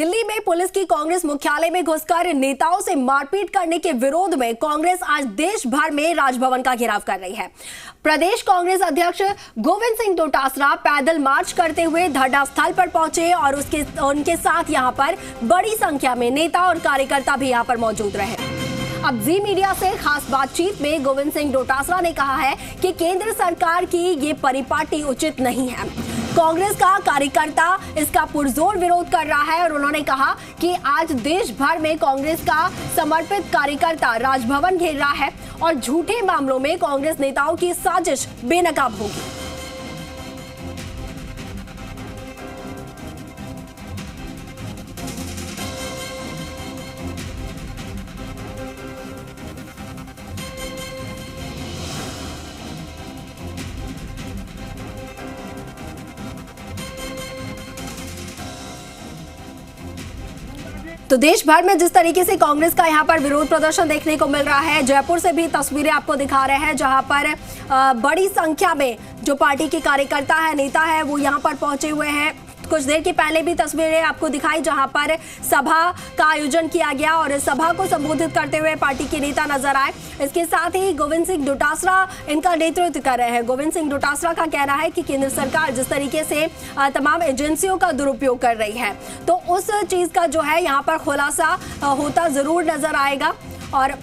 दिल्ली में पुलिस की कांग्रेस मुख्यालय में घुसकर नेताओं से मारपीट करने के विरोध में कांग्रेस आज देश भर में राजभवन का घेराव कर रही है। प्रदेश कांग्रेस अध्यक्ष गोविंद सिंह डोटासरा पैदल मार्च करते हुए धरना स्थल पर पहुंचे और उनके साथ यहां पर बड़ी संख्या में नेता और कार्यकर्ता भी यहां पर मौजूद रहे। अब जी मीडिया से खास बातचीत में गोविंद सिंह डोटासरा ने कहा है कि केंद्र सरकार की ये परिपाटी उचित नहीं है। कांग्रेस का कार्यकर्ता इसका पुरजोर विरोध कर रहा है और उन्होंने कहा कि आज देश भर में कांग्रेस का समर्पित कार्यकर्ता राजभवन घेर रहा है और झूठे मामलों में कांग्रेस नेताओं की साजिश बेनकाब होगी। तो देश भर में जिस तरीके से कांग्रेस का यहां पर विरोध प्रदर्शन देखने को मिल रहा है, जयपुर से भी तस्वीरें आपको दिखा रहे हैं जहां पर बड़ी संख्या में जो पार्टी के कार्यकर्ता है, नेता है, वो यहां पर पहुंचे हुए हैं। कुछ देर के पहले भी तस्वीरें आपको दिखाई जहां पर सभा का आयोजन किया गया और इस सभा को संबोधित करते हुए पार्टी के नेता नजर आए। इसके साथ ही गोविंद सिंह डोटासरा इनका नेतृत्व कर रहे हैं। गोविंद सिंह डोटासरा का कहना है कि केंद्र सरकार जिस तरीके से तमाम एजेंसियों का दुरुपयोग कर रही है, तो उस चीज का जो है यहाँ पर खुलासा होता जरूर नजर आएगा। और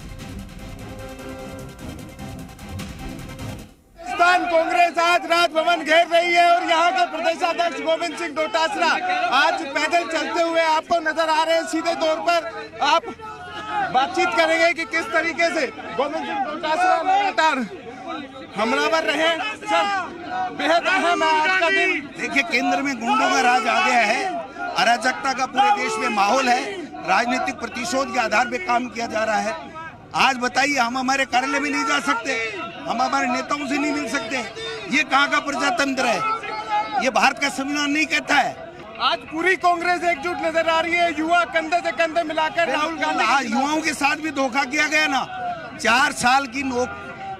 कांग्रेस आज राजभवन घेर रही है और यहाँ के प्रदेशाध्यक्ष गोविंद सिंह डोटासरा आज पैदल चलते हुए आपको नजर आ रहे हैं। सीधे तौर पर आप बातचीत करेंगे कि किस तरीके से गोविंद सिंह डोटासरा लगातार हमलावर रहे। सर, बेहद अहम है आज का दिन। देखिए, केंद्र में गुंडों का राज आ गया है, अराजकता का पूरे देश में माहौल है, राजनीतिक प्रतिशोध के आधार पे काम किया जा रहा है। आज बताइए, हम हमारे कार्यालय में नहीं जा सकते, हम हमारे नेताओं से नहीं मिल सकते। ये कहाँ का प्रजातंत्र है? ये भारत का संविधान नहीं कहता है। आज पूरी कांग्रेस एकजुट नजर आ रही है, युवा कंधे से कंधे मिलाकर राहुल गांधी। युवाओं के साथ भी धोखा किया गया ना। 4 साल की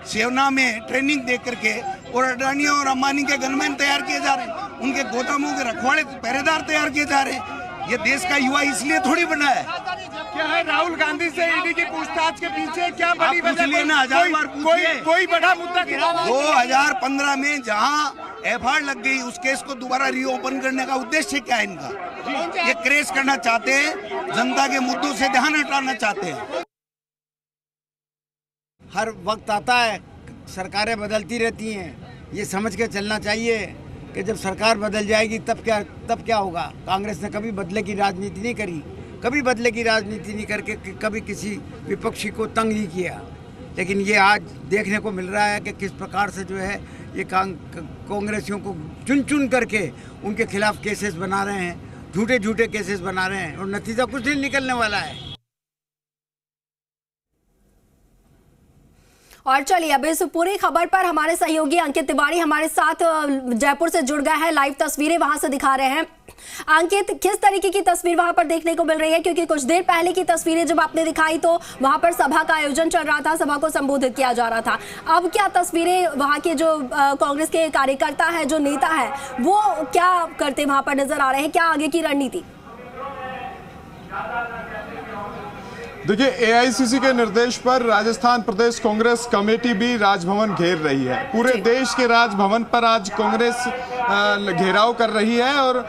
सेना में ट्रेनिंग दे करके और अडानी और अंबानी के गनमैन तैयार किए जा रहे हैं, उनके गोदामों के रखवाले पहरेदार तैयार किए जा रहे हैं। ये देश का युवा इसलिए थोड़ी बना है। क्या है राहुल गांधी से ईडी की पूछताछ के पीछे क्या बड़ी वजह? कोई बड़ा मुद्दा? 2015 में जहां एफआईआर लग गई, उस केस को दोबारा रीओपन करने का उद्देश्य क्या है इनका? ये क्रेश करना चाहते हैं, जनता के मुद्दों से ध्यान हटाना चाहते हैं। हर वक्त आता है, सरकारें बदलती रहती हैं, ये समझ के चलना चाहिए कि जब सरकार बदल जाएगी तब क्या होगा। कांग्रेस ने कभी बदले की राजनीति नहीं करी, कभी बदले की राजनीति नहीं करके कभी किसी विपक्षी को तंग नहीं किया। लेकिन ये आज देखने को मिल रहा है कि किस प्रकार से जो है ये कांग्रेसियों को चुन चुन करके उनके खिलाफ केसेस बना रहे हैं, झूठे झूठे केसेस बना रहे हैं और नतीजा कुछ नहीं निकलने वाला है। और चलिए अब इस पूरी खबर पर हमारे सहयोगी अंकित तिवारी हमारे साथ जयपुर से जुड़ गए हैं, लाइव तस्वीरें वहां से दिखा रहे हैं। अंकित, किस तरीके की तस्वीर वहां पर देखने को मिल रही है? क्योंकि कुछ देर पहले की तस्वीरें जब आपने दिखाई तो वहां पर सभा का आयोजन चल रहा था, सभा को संबोधित किया जा रहा था। अब क्या तस्वीरें वहां के जो कांग्रेस के कार्यकर्ता है, जो नेता है, वो क्या करते वहां पर नजर आ रहे हैं? क्या आगे की रणनीति? देखिए, एआईसीसी के निर्देश पर राजस्थान प्रदेश कांग्रेस कमेटी भी राजभवन घेर रही है। पूरे देश के राजभवन पर आज कांग्रेस घेराव कर रही है और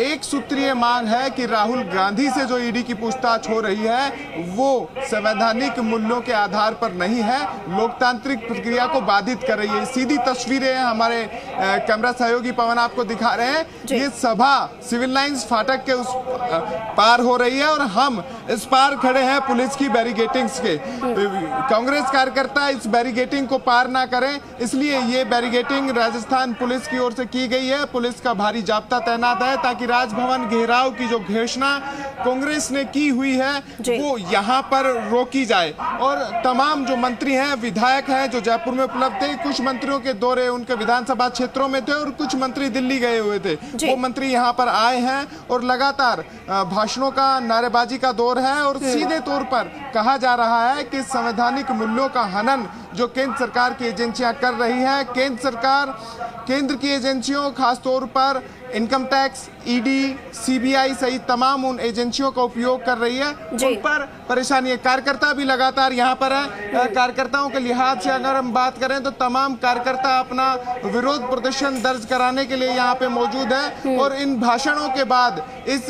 एक सूत्रीय मांग है कि राहुल गांधी से जो ईडी की पूछताछ हो रही है वो संवैधानिक मूल्यों के आधार पर नहीं है, लोकतांत्रिक प्रक्रिया को बाधित कर रही है। सीधी तस्वीरें हमारे कैमरा सहयोगी पवन आपको दिखा रहे हैं। ये सभा सिविल लाइंस फाटक के उस पार हो रही है और हम इस पार खड़े हैं पुलिस की बैरिकेटिंग्स के। कांग्रेस कार्यकर्ता इस बैरिकेटिंग को पार ना करें, इसलिए ये बैरिकेटिंग राजस्थान पुलिस की ओर से की गई है। पुलिस का भारी जाब्ता तैनात है ताकि राजभवन घेराव की जो घोषणा कांग्रेस ने की हुई है वो यहाँ पर रोकी जाए। और तमाम जो मंत्री हैं, विधायक हैं जो जयपुर में उपलब्ध थे, कुछ मंत्रियों के दौरे उनके विधानसभा क्षेत्रों में थे और कुछ मंत्री दिल्ली गए हुए थे, वो मंत्री यहाँ पर आए हैं और लगातार भाषणों का, नारेबाजी का दौर है और सीधे तौर पर कहा जा रहा है कि संवैधानिक मूल्यों का हनन जो केंद्र सरकार की एजेंसियां कर रही है। केंद्र की एजेंसियों, खासतौर पर इनकम टैक्स, ईडी, सीबीआई सहित तमाम उन एजेंसियों का उपयोग कर रही है। उन पर परेशानी है। कार्यकर्ता भी लगातार यहाँ पर है। कार्यकर्ताओं के लिहाज से अगर हम बात करें तो तमाम कार्यकर्ता अपना विरोध प्रदर्शन दर्ज कराने के लिए यहाँ पे मौजूद है। और इन भाषणों के बाद, इस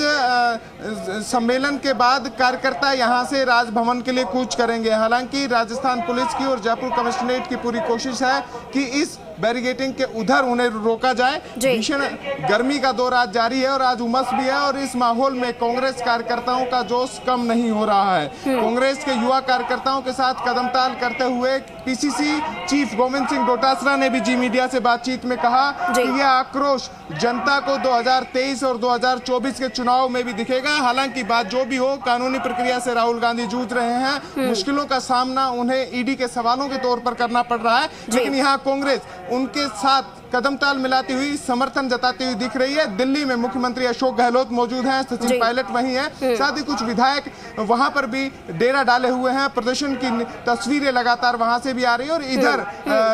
सम्मेलन के बाद कार्यकर्ता यहाँ से राजभवन के लिए कूच करेंगे। हालांकि राजस्थान पुलिस की और जयपुर कमिश्नरेट की पूरी कोशिश है कि इस बैरिकेडिंग के उधर उन्हें रोका जाए। भीषण गर्मी का दौर आज जारी है और आज उमस भी है, और इस माहौल में कांग्रेस कार्यकर्ताओं का जोश कम नहीं हो रहा है। कांग्रेस के युवा कार्यकर्ताओं के साथ कदमताल करते हुए पीसीसी चीफ गोविंद सिंह डोटासरा ने भी जी मीडिया से बातचीत में कहा कि यह आक्रोश जनता को 2023 और 2024 के चुनाव में भी दिखेगा। हालांकि बात जो भी हो, कानूनी प्रक्रिया से राहुल गांधी जूझ रहे हैं। मुश्किलों का सामना उन्हें ईडी के सवालों के तौर पर करना पड़ रहा है, लेकिन यहाँ कांग्रेस उनके साथ कदमताल मिलाती हुई, समर्थन जताती हुई दिख रही है। दिल्ली में मुख्यमंत्री अशोक गहलोत मौजूद हैं, सचिन पायलट वहीं हैं, साथ ही कुछ विधायक वहां पर भी डेरा डाले हुए हैं। प्रदर्शन की तस्वीरें लगातार वहां से भी आ रही है। और इधर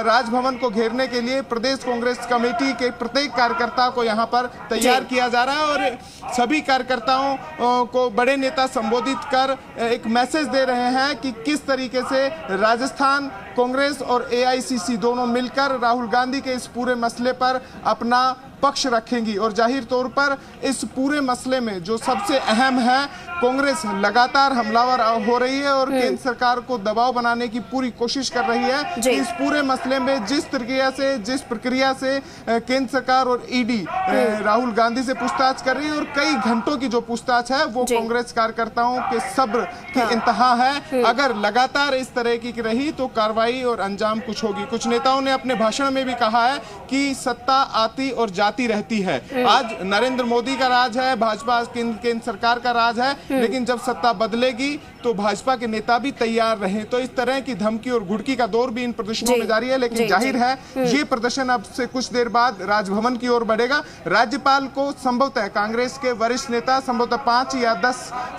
राजभवन को घेरने के लिए प्रदेश कांग्रेस कमेटी के प्रत्येक कार्यकर्ता को यहां पर तैयार किया जा रहा है, और सभी कार्यकर्ताओं को बड़े नेता संबोधित कर एक मैसेज दे रहे हैं कि किस तरीके से राजस्थान कांग्रेस और एआईसीसी दोनों मिलकर राहुल गांधी के इस पूरे मसले पर अपना पक्ष रखेंगी। और जाहिर तौर पर इस पूरे मसले में जो सबसे अहम है, कांग्रेस लगातार हमलावर हो रही है और केंद्र सरकार को दबाव बनाने की पूरी कोशिश कर रही है। इस पूरे मसले में जिस प्रक्रिया से केंद्र सरकार और ईडी राहुल गांधी से पूछताछ कर रही है, और कई घंटों की जो पूछताछ है वो कांग्रेस कार्यकर्ताओं के सब्र की इंतहा है। अगर लगातार इस तरह की रही तो कार्रवाई और अंजाम कुछ होगी। कुछ नेताओं ने अपने भाषण में भी कहा है कि सत्ता आती और जाती रहती है। आज नरेंद्र मोदी का राज है, भाजपा केंद्र सरकार का राज है, लेकिन जब सत्ता बदलेगी तो भाजपा के नेता भी तैयार रहे। तो इस तरह की धमकी और घुड़की का दौर भी इन प्रदर्शनों में जारी है। लेकिन जाहिर है ये प्रदर्शन अब से कुछ देर बाद राजभवन की ओर बढ़ेगा। राज्यपाल को संभवतः कांग्रेस के वरिष्ठ नेता, संभवतः 5 या 10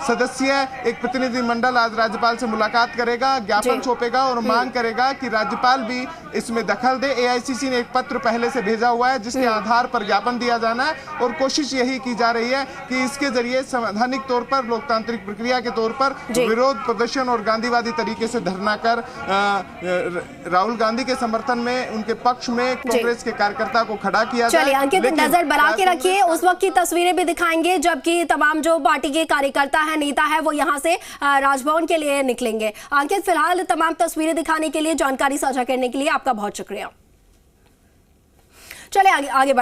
सदस्यीय एक प्रतिनिधिमंडल आज राज्यपाल से मुलाकात करेगा, ज्ञापन सौंपेगा और मांग करेगा कि राज्यपाल भी इसमें दखल दे। एआईसीसी ने एक पत्र पहले से भेजा हुआ है जिसके आधार पर ज्ञापन दिया जाना है, और कोशिश यही की जा रही है कि इसके जरिए संवैधानिक तौर पर, लोकतांत्रिक प्रक्रिया के तौर पर विरोध प्रदर्शन और गांधीवादी तरीके से धरना कर राहुल गांधी के समर्थन में, उनके पक्ष में कांग्रेस के कार्यकर्ता को खड़ा किया जाए। चलिए अंकित, नजर बना के रखिए, उस वक्त की तस्वीरें भी दिखाएंगे जबकि तमाम जो पार्टी के कार्यकर्ता है, नेता है, वो यहाँ से राजभवन के लिए निकलेंगे। अंकित, फिलहाल तमाम तस्वीरें दिखाने के लिए, जानकारी साझा करने के लिए आपका बहुत शुक्रिया। चले आगे बढ़